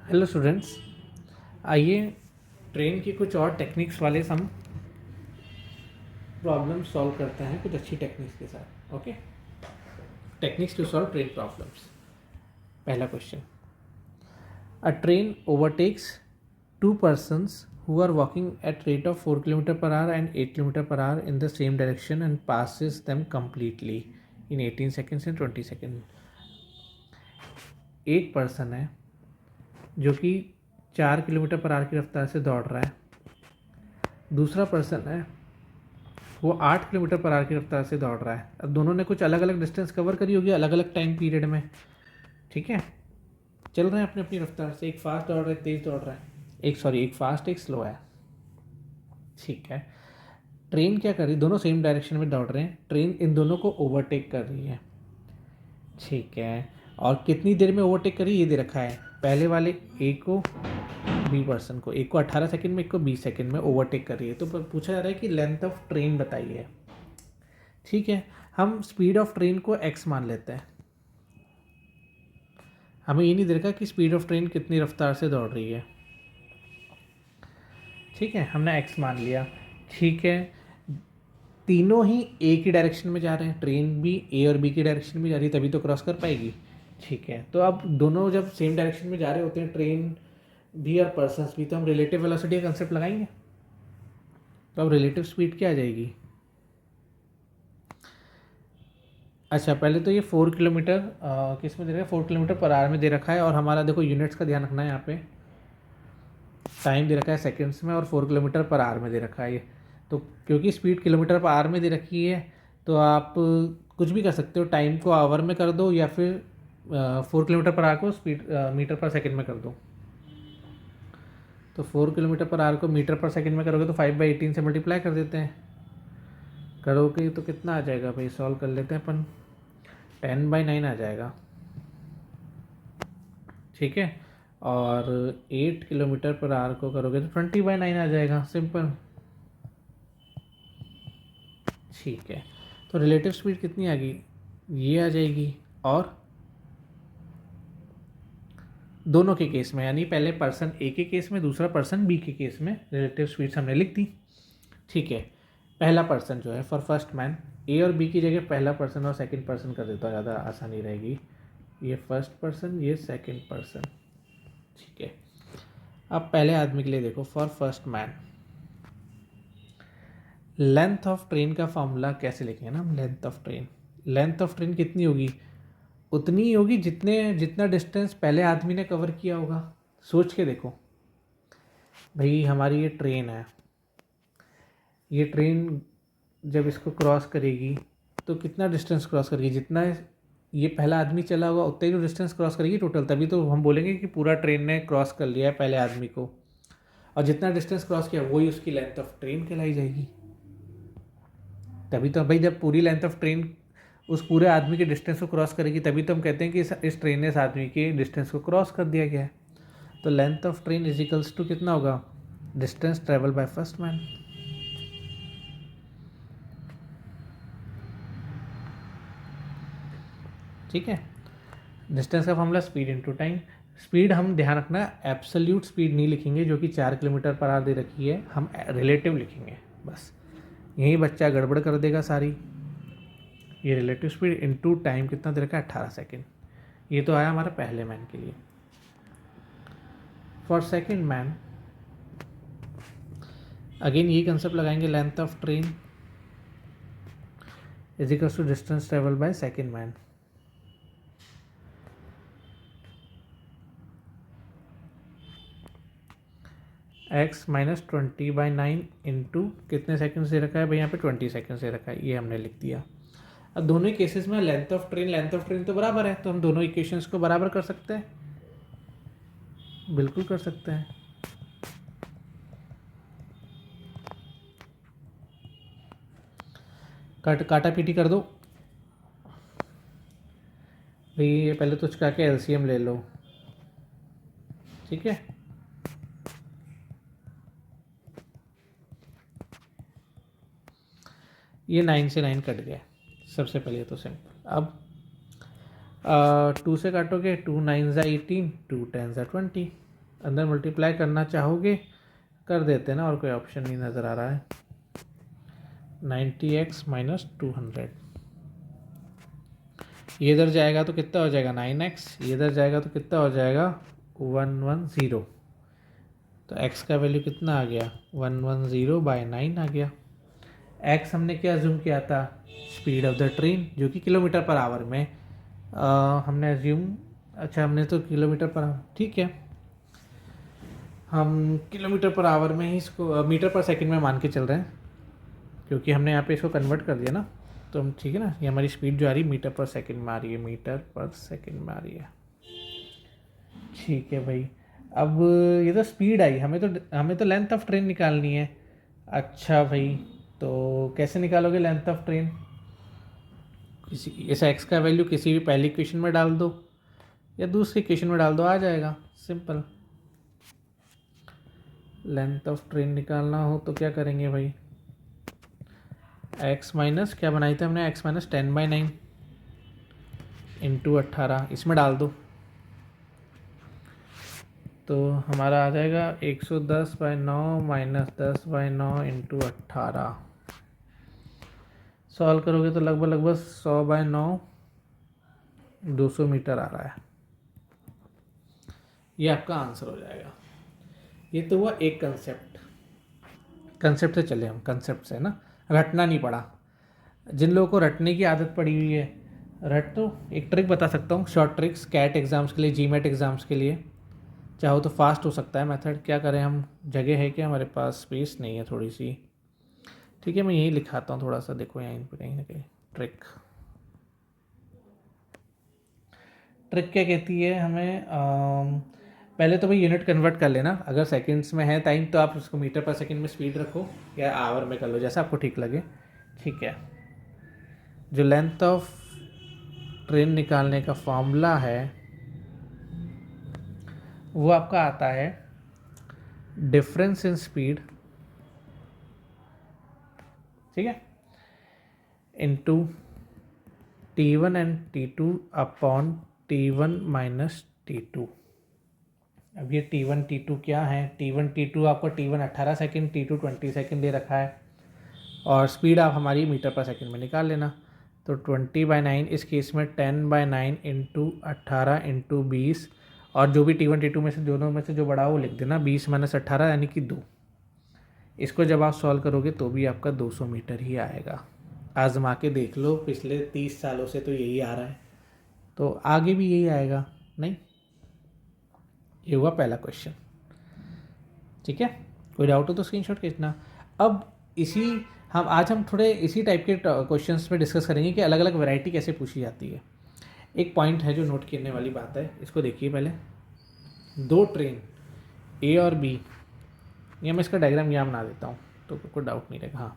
Hello students, आइए train की कुछ और टेक्निक्स वाले सम प्रॉब्लम सॉल्व करते हैं कुछ अच्छी टेक्निक्स के साथ। Okay, techniques to solve train problems. पहला question, a train overtakes two persons who are walking at rate of 4 km per hour and 8 km per hour in the same direction and passes them completely in 18 seconds and 20 seconds। एक person है जो कि 4 kilometre per hour की रफ्तार से दौड़ रहा है, दूसरा पर्सन है वो 8 किलोमीटर पर आवर की रफ्तार से दौड़ रहा है। अब दोनों ने कुछ अलग अलग डिस्टेंस कवर करी होगी अलग अलग टाइम पीरियड में। ठीक है, चल रहे हैं अपनी अपनी रफ्तार से। एक फास्ट दौड़ रहा है, तेज दौड़ रहा है, एक फास्ट एक स्लो है। ठीक है, ट्रेन क्या कर रही है, दोनों सेम डायरेक्शन में दौड़ रहे हैं, ट्रेन इन दोनों को ओवरटेक कर रही है। ठीक है, और कितनी देर में ओवरटेक करी ये दे रखा है। पहले वाले ए को बी पर्सन को, एक को 18 सेकंड में, एक को 20 सेकंड में ओवरटेक कर रही है। तो पूछा जा रहा है कि लेंथ ऑफ ट्रेन बताइए। ठीक है, हम स्पीड ऑफ ट्रेन को x मान लेते हैं। हमें ये नहीं दे रखा कि स्पीड ऑफ ट्रेन कितनी रफ्तार से दौड़ रही है। ठीक है, हमने x मान लिया। ठीक है, तीनों ही एक ही डायरेक्शन में जा रहे हैं, ट्रेन भी ए और बी की डायरेक्शन में जा रही है, तभी तो क्रॉस कर पाएगी। ठीक है, तो अब दोनों जब सेम डायरेक्शन में जा रहे होते हैं, ट्रेन भी और पर्सन्स भी, तो हम रिलेटिव वेलोसिटी का कंसेप्ट लगाएंगे। तो अब रिलेटिव स्पीड क्या आ जाएगी। अच्छा, पहले तो ये 4 किलोमीटर किस में दे रखा है, 4 किलोमीटर पर आवर में दे रखा है। और हमारा देखो यूनिट्स का ध्यान रखना है, यहाँ पे टाइम दे रखा है सेकंड्स में और 4 किलोमीटर पर आवर में दे रखा है ये। तो क्योंकि स्पीड किलोमीटर पर आवर में दे रखी है, तो आप कुछ भी कर सकते हो, टाइम को आवर में कर दो या फिर 4 किलोमीटर पर आवर को स्पीड मीटर पर सेकेंड में कर दो। तो 4 किलोमीटर पर आवर को मीटर पर सेकेंड में करोगे तो 5/18 से मल्टीप्लाई कर देते हैं। करोगे तो कितना आ जाएगा भाई, सॉल्व कर लेते हैं अपन। 10/9 आ जाएगा। ठीक है, और 8 किलोमीटर पर आवर को करोगे तो 20/9 आ जाएगा, सिंपल। ठीक है, तो रिलेटिव स्पीड कितनी आ गई, ये आ जाएगी। और दोनों के केस में, यानी पहले पर्सन ए के केस में, दूसरा पर्सन बी के केस में रिलेटिव स्पीड हमने लिख दी। ठीक है, पहला पर्सन जो है फॉर फर्स्ट मैन, ए और बी की जगह पहला पर्सन और सेकंड पर्सन कर देता, ज़्यादा आसानी रहेगी। ये फर्स्ट पर्सन, ये सेकंड पर्सन। ठीक है, अब पहले आदमी के लिए देखो, for first man length of train का फॉर्मूला कैसे लिखेंगे ना हम। लेंथ ऑफ ट्रेन कितनी होगी, उतनी ही होगी जितना डिस्टेंस पहले आदमी ने कवर किया होगा। सोच के देखो भाई, हमारी ये ट्रेन है, ये ट्रेन जब इसको क्रॉस करेगी तो कितना डिस्टेंस क्रॉस करेगी, जितना ये पहला आदमी चला होगा उतना ही तो डिस्टेंस क्रॉस करेगी टोटल, तभी तो हम बोलेंगे कि पूरा ट्रेन ने क्रॉस कर लिया है पहले आदमी को। और जितना डिस्टेंस क्रॉस किया वही उसकी लेंथ ऑफ ट्रेन कहलाई जाएगी। तभी तो भाई, जब पूरी लेंथ ऑफ ट्रेन उस पूरे आदमी के डिस्टेंस को क्रॉस करेगी, तभी तो हम कहते हैं कि इस ट्रेन ने इस आदमी के डिस्टेंस को क्रॉस कर दिया गया है। तो length of train is equals to कितना होगा, distance travel by first man. ठीक है, डिस्टेंस का formula speed into time. Speed हम ध्यान रखना एब्सोल्यूट स्पीड नहीं लिखेंगे जो कि 4 किलोमीटर पर आवर दे रखी है, हम रिलेटिव लिखेंगे बस। यही बच्चा गड़बड़ कर देगा सारी। ये रिलेटिव स्पीड इनटू टाइम कितना दे रखा है, 18 सेकेंड। ये तो आया हमारा पहले मैन के लिए। फॉर सेकेंड मैन अगेन ये कंसेप्ट लगाएंगे, length of train is equal to distance travel by second man. x minus 20/9 into कितने सेकंड दे रखा है भाई, यहाँ पे 20 सेकंड दे रखा है, ये हमने लिख दिया। अब दोनों ही केसेस में लेंथ ऑफ ट्रेन तो बराबर है, तो हम दोनों इक्वेशंस को बराबर कर सकते हैं, बिल्कुल कर सकते हैं। काटा पीटी कर दो भाई, ये पहले तो चुका के एलसीएम ले लो। ठीक है, ये 9 से 9 कट गया सबसे पहले, तो सिंपल। अब 2 से काटोगे, 2 9 ज़ा 18, 2 10 ज़ा 20। अंदर मल्टीप्लाई करना चाहोगे कर देते हैं ना, और कोई ऑप्शन नहीं नज़र आ रहा है। 90x माइनस 200, ये इधर जाएगा तो कितना हो जाएगा 9x, ये इधर जाएगा तो कितना हो जाएगा 110। तो x का वैल्यू कितना आ गया 110/9 आ गया। x हमने क्या अज्यूम किया था, स्पीड ऑफ द ट्रेन, जो कि किलोमीटर पर आवर में हमने अज्यूम, अच्छा हमने तो किलोमीटर पर आवर, ठीक है, हम किलोमीटर पर आवर में ही इसको मीटर पर सेकंड में मान के चल रहे हैं, क्योंकि हमने यहाँ पे इसको कन्वर्ट कर दिया ना, तो हम ठीक है ना, ये हमारी स्पीड जो आ रही है मीटर पर सेकंड में आ रही है, मीटर पर सेकंड में आ रही है। ठीक है भाई, अब ये तो स्पीड आई, हमें तो लेंथ ऑफ ट्रेन निकालनी है। अच्छा भाई, तो कैसे निकालोगे लेंथ ऑफ ट्रेन, किसी ऐसा एक्स का वैल्यू किसी भी पहली इक्वेशन में डाल दो या दूसरी इक्वेशन में डाल दो, आ जाएगा, सिंपल। लेंथ ऑफ ट्रेन निकालना हो तो क्या करेंगे भाई, एक्स माइनस क्या बनाई थी हमने, एक्स माइनस 10/9 इंटू 18 इसमें डाल दो, तो हमारा आ जाएगा 110/9 माइनस 10/9 इंटू 18। सॉल्व करोगे तो लगभग 100/9 200 मीटर आ रहा है, ये आपका आंसर हो जाएगा। ये तो हुआ एक कंसेप्ट से चले हम, कंसेप्ट से ना, रटना नहीं पड़ा। जिन लोगों को रटने की आदत पड़ी हुई है, रट तो एक ट्रिक बता सकता हूँ, शॉर्ट ट्रिक्स कैट एग्ज़ाम्स के लिए, जीमेट एग्ज़ाम्स के लिए, चाहो तो फास्ट हो सकता है मेथड। क्या करें हम, जगह है क्या हमारे पास, स्पेस नहीं है थोड़ी सी, ठीक है मैं यही लिखाता हूँ थोड़ा सा, देखो यहाँ पे कहीं ना कहीं ट्रिक क्या कहती है हमें, पहले तो भाई यूनिट कन्वर्ट कर लेना, अगर सेकंड्स में है टाइम तो आप उसको मीटर पर सेकंड में स्पीड रखो, या आवर में कर लो, जैसा आपको ठीक लगे, ठीक है। जो लेंथ ऑफ ट्रेन निकालने का फॉर्मूला है वो आपका आता है डिफरेंस इन स्पीड, ठीक है, into T1 and T2 upon T1 minus T2। अब ये T1 T2 क्या है, T1 T2 आपको T1 18 सेकेंड, T2 20 सेकेंड दे रखा है, और स्पीड आप हमारी मीटर पर सेकेंड में निकाल लेना। तो 20/9 इस केस में 10/9 इंटू 18 इंटू 20, और जो भी T1 T2 में से दोनों में से जो बड़ा वो लिख देना, 20 माइनस 18 यानी कि 2। इसको जब आप सॉल्व करोगे तो भी आपका 200 मीटर ही आएगा। आजमा के देख लो, पिछले 30 सालों से तो यही आ रहा है, तो आगे भी यही आएगा नहीं। ये हुआ पहला क्वेश्चन, ठीक है, कोई डाउट हो तो स्क्रीनशॉट खींचना। अब आज हम थोड़े इसी टाइप के क्वेश्चंस पे डिस्कस करेंगे कि अलग अलग वैरायटी कैसे पूछी जाती है। एक पॉइंट है जो नोट करने वाली बात है, इसको देखिए पहले। दो ट्रेन ए और बी, ये मैं इसका डायग्राम यहाँ बना देता हूँ तो कोई डाउट नहीं रहेगा। हाँ,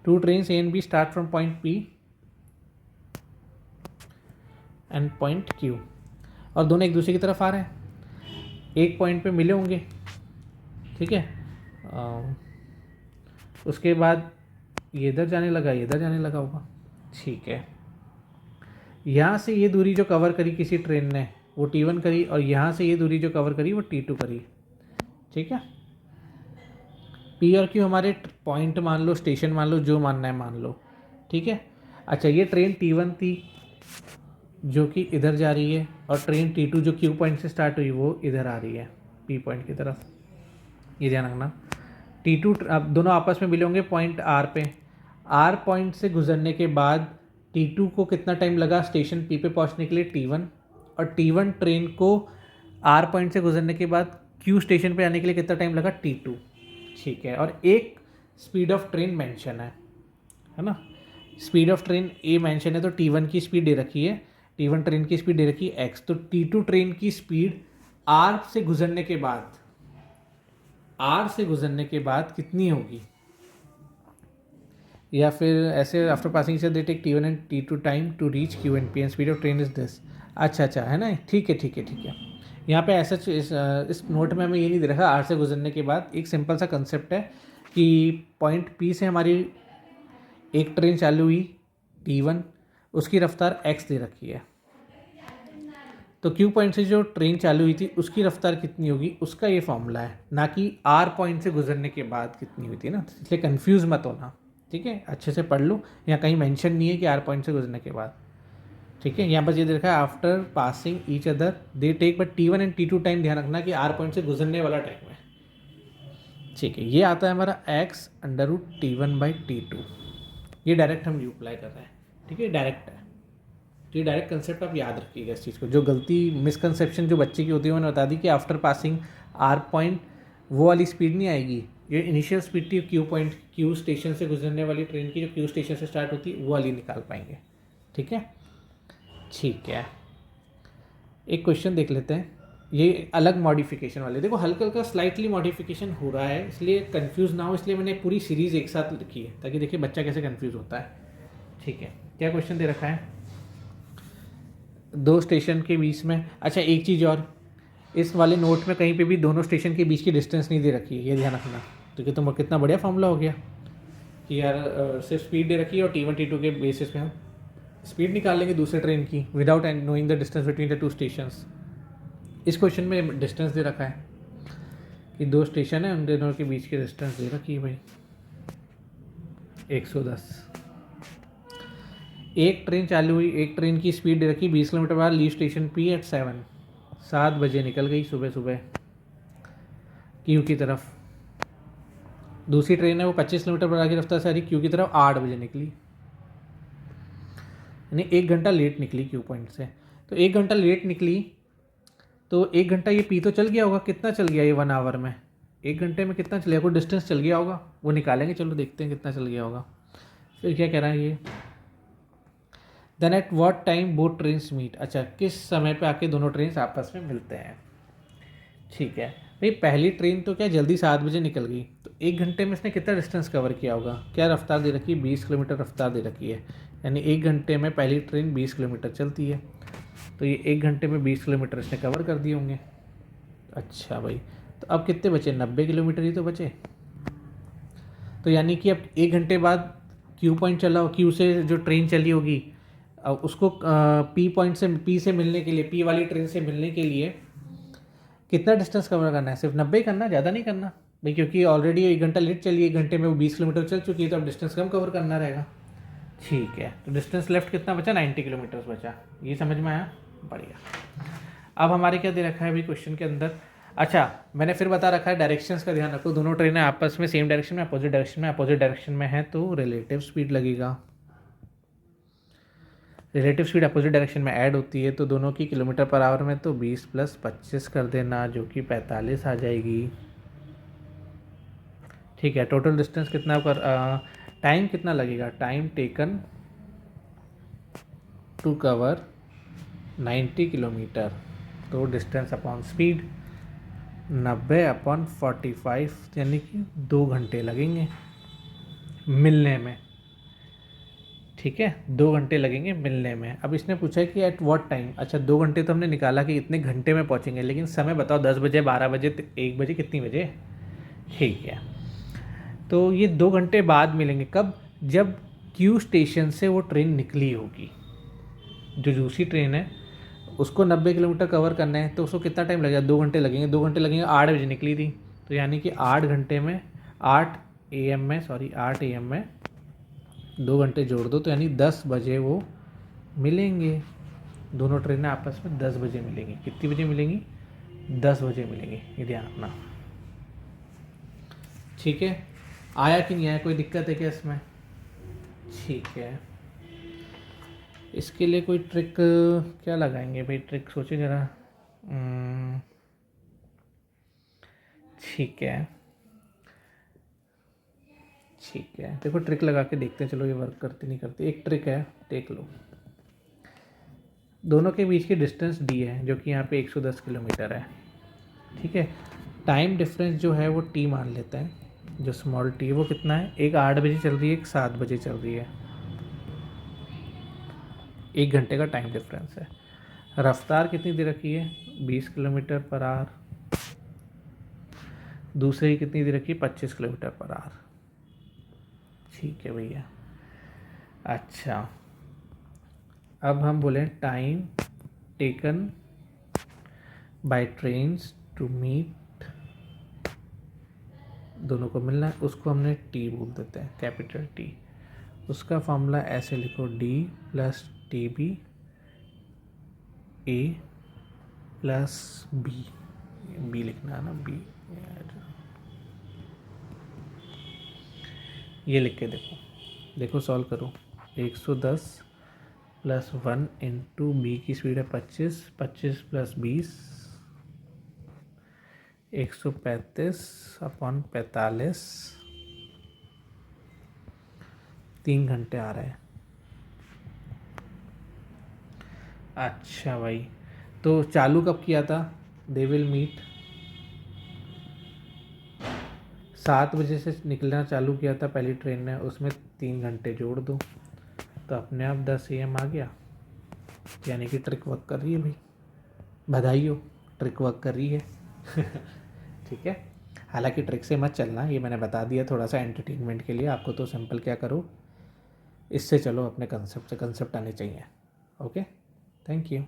two train A and B start from point P and point Q, और दोनों एक दूसरे की तरफ आ रहे हैं, एक पॉइंट पे मिले होंगे, ठीक है। उसके बाद ये इधर जाने लगा, ये इधर जाने लगा होगा, ठीक है। यहाँ से ये दूरी जो कवर करी किसी ट्रेन ने वो T1 करी, और यहाँ से ये दूरी जो कवर करी वो T2 करी, ठीक है। P और Q हमारे पॉइंट मान लो, स्टेशन मान लो, जो मानना है मान लो, ठीक है। अच्छा, ये ट्रेन T1 थी जो कि इधर जा रही है, और ट्रेन T2 जो Q पॉइंट से स्टार्ट हुई वो इधर आ रही है P पॉइंट की तरफ, ये ध्यान रखना। T2 अब दोनों आपस में मिले होंगे पॉइंट R पे, R पॉइंट से गुजरने के बाद T2 को कितना टाइम लगा स्टेशन P पे पहुंचने के लिए, T1, और T1 ट्रेन को R पॉइंट से गुजरने के बाद Q स्टेशन पे आने के लिए कितना टाइम लगा, T2, ठीक है। और एक स्पीड ऑफ ट्रेन मेंशन है ना, speed of train A mention है, तो T1 की स्पीड दे रखी है, T1 ट्रेन की स्पीड दे रखी है x, तो T2 ट्रेन की स्पीड R से गुजरने के बाद कितनी होगी, या फिर ऐसे आफ्टर पासिंग से they take T1 and T2 time to reach Q and P and speed of train is this. अच्छा है ना, ठीक है। यहाँ पे ऐसा इस नोट में हमें ये नहीं दे रखा, R से गुजरने के बाद एक सिंपल सा कंसेप्ट है कि पॉइंट P से हमारी एक ट्रेन चालू हुई T1, उसकी रफ्तार x दे रखी है, तो क्यू पॉइंट से जो ट्रेन चालू हुई थी उसकी रफ्तार कितनी होगी, उसका ये फॉर्मूला है, ना कि आर पॉइंट से गुजरने के बाद कितनी हुई थी ना, इसलिए कंफ्यूज मत होना, ठीक है, अच्छे से पढ़ लो। यहाँ कहीं मेंशन नहीं है कि आर पॉइंट से गुजरने के बाद, ठीक है। यहाँ पर ये देखा है after passing each other they take, but T1 and T2 time ध्यान रखना कि आर पॉइंट से गुजरने वाला टाइम है, ठीक है। ये आता है हमारा x√T1/T2, ये डायरेक्ट हम अप्लाई कर रहे हैं, ठीक है, डायरेक्ट है। तो ये डायरेक्ट कंसेप्ट आप याद रखिएगा इस चीज़ को। जो गलती मिसकंसेप्शन जो बच्चे की होती है मैंने बता दी कि आफ्टर पासिंग आर पॉइंट वो वाली स्पीड नहीं आएगी, ये इनिशियल स्पीड थी क्यू पॉइंट, क्यू स्टेशन से गुजरने वाली ट्रेन की जो क्यू स्टेशन से स्टार्ट होती है वो वाली निकाल पाएंगे, ठीक है, ठीक है। एक क्वेश्चन देख लेते हैं, ये अलग मॉडिफिकेशन वाले, देखो हल्का हल्का स्लाइटली मॉडिफिकेशन हो रहा है, इसलिए कंफ्यूज ना हो, इसलिए मैंने पूरी सीरीज़ एक साथ लिखी है ताकि देखिए बच्चा कैसे कंफ्यूज होता है, ठीक है। क्या क्वेश्चन दे रखा है, दो स्टेशन के बीच में, अच्छा एक चीज़ और, इस वाले नोट में कहीं पे भी दोनों स्टेशन के बीच की डिस्टेंस नहीं दे रखी है, ये ध्यान रखना। तो कि तुम कितना बढ़िया फॉर्मूला हो गया कि यार सिर्फ स्पीड दे रखी है और T1 T2 के बेसिस पे हम स्पीड निकाल लेंगे दूसरे ट्रेन की without knowing the distance between the two stations. इस क्वेश्चन में डिस्टेंस दे रखा है कि दो स्टेशन है, उन दोनों के बीच की डिस्टेंस दे रखी है भाई 110। एक ट्रेन चालू हुई, एक ट्रेन की स्पीड दे रखी 20 किलोमीटर पर लीव स्टेशन P एट 7 बजे निकल गई सुबह सुबह क्यू की तरफ। दूसरी ट्रेन है वो 25 किलोमीटर पर की रफ्तार से आ रही क्यू की तरफ, 8 बजे निकली, यानी 1 घंटा लेट निकली क्यू पॉइंट से। तो 1 घंटा लेट निकली तो 1 घंटा ये पी तो चल गया होगा, कितना चल गया ये 1 आवर में, 1 घंटे में कितना चल गया, कोई डिस्टेंस चल गया होगा, वो निकालेंगे, चलो देखते हैं कितना चल गया होगा। फिर क्या कह रहा है ये, then at what time both trains meet, अच्छा किस समय पे आके दोनों ट्रेन आपस में मिलते हैं, ठीक है भाई। पहली ट्रेन तो क्या जल्दी 7 बजे निकल गई, तो 1 घंटे में इसने कितना डिस्टेंस कवर किया होगा, क्या रफ्तार दे रखी है, 20 किलोमीटर रफ्तार दे रखी है, यानी 1 घंटे में पहली ट्रेन 20 किलोमीटर चलती है, तो ये 1 घंटे में 20 किलोमीटर इसने कवर कर दिए होंगे। अच्छा भाई, तो अब कितने बचे, 90 किलोमीटर ही तो बचे। तो यानी कि अब 1 घंटे बाद क्यू पॉइंट चला हो, क्यू से जो ट्रेन चली होगी अब उसको पी पॉइंट से, पी से मिलने के लिए, पी वाली ट्रेन से मिलने के लिए कितना डिस्टेंस कवर करना है, सिर्फ 90 करना, ज़्यादा नहीं करना भाई, क्योंकि ऑलरेडी 1 घंटा लेट चली, 1 घंटे में वो 20 किलोमीटर चल चुकी है, तो अब डिस्टेंस कम कवर करना रहेगा, ठीक है। तो डिस्टेंस लेफ्ट कितना बचा, 90 किलोमीटर बचा, ये समझ में आया, बढ़िया। अब हमारे क्या दे रखा है अभी क्वेश्चन के अंदर, अच्छा मैंने फिर बता रखा है डायरेक्शंस का ध्यान रखो, दोनों ट्रेनें आपस में सेम डायरेक्शन में, अपोजिट डायरेक्शन में है तो रिलेटिव स्पीड लगेगा, रिलेटिव स्पीड अपोजिट डायरेक्शन में ऐड होती है, तो दोनों की किलोमीटर पर आवर में तो 20 + 25 कर देना जो कि 45 आ जाएगी, ठीक है। टोटल डिस्टेंस कितना कर, टाइम कितना लगेगा, time taken to cover 90 kilometre, तो डिस्टेंस अपॉन स्पीड 90/45, यानी कि 2 घंटे लगेंगे मिलने में, ठीक है, 2 घंटे लगेंगे मिलने में। अब इसने पूछा है कि एट व्हाट टाइम, अच्छा 2 घंटे तो हमने निकाला कि इतने घंटे में पहुंचेंगे, लेकिन समय बताओ 10 बजे, 12 बजे, 1 बजे, कितनी बजे, ठीक है। तो ये 2 घंटे बाद मिलेंगे, कब, जब क्यू स्टेशन से वो ट्रेन निकली होगी, जो दूसरी ट्रेन है उसको 90 किलोमीटर कवर करना है, तो उसको कितना टाइम लगेगा, 2 घंटे लगेंगे, 2 घंटे लगेंगे, 8 बजे निकली थी, तो यानी कि 8 घंटे में 8 AM में, सॉरी 8 AM में 2 घंटे जोड़ दो, तो यानी 10 बजे वो मिलेंगे, दोनों ट्रेनें आपस में 10 बजे मिलेंगी, कितनी बजे मिलेंगी, 10 बजे मिलेंगी, ये ध्यान रखना, ठीक है। आया कि नहीं आया, कोई दिक्कत है क्या इसमें, ठीक है। इसके लिए कोई ट्रिक क्या लगाएंगे भाई, ट्रिक सोचे ज़रा, ठीक है, ठीक है, देखो ट्रिक लगा के देखते हैं, चलो ये वर्क करती नहीं करती। एक ट्रिक है, देख लो, दोनों के बीच की डिस्टेंस डी है जो कि यहाँ पे 110 किलोमीटर है, ठीक है। टाइम डिफरेंस जो है वो टी मान लेते हैं, जो स्मॉल टी वो कितना है, एक 8 बजे चल रही है, एक 7 बजे चल रही है, 1 घंटे का टाइम डिफरेंस है। रफ्तार कितनी दे रखी है, 20 किलोमीटर पर आवर, दूसरे की कितनी दे रखी है, 25 किलोमीटर पर आवर, ठीक है भैया। अच्छा अब हम बोलें time taken by trains to meet, दोनों को मिलना है, उसको हमने टी बोल देते हैं, कैपिटल टी। उसका फॉर्मूला ऐसे लिखो, डी प्लस टी बी ए प्लस बी, बी लिखना है ना, बी। ये लिख के देखो, देखो सॉल्व करो। 110 प्लस 1 इंटू बी की स्पीड है 25, 25 प्लस 20 135 अपॉन 45, 3 घंटे आ रहे हैं। अच्छा भाई, तो चालू कब किया था? दे विल मीट 7 बजे से निकलना चालू किया था पहली ट्रेन ने, उसमें 3 घंटे जोड़ दो तो अपने आप 10 AM आ गया। यानी कि ट्रिक वर्क कर रही है भाई, बधाई हो, ट्रिक वर्क कर रही है। ठीक है, हालांकि ट्रिक से मत चलना, ये मैंने बता दिया थोड़ा सा एंटरटेनमेंट के लिए आपको। तो सिंपल क्या करो, इससे चलो अपने कंसेप्ट से, कंसेप्ट आने चाहिए। Okay, thank you.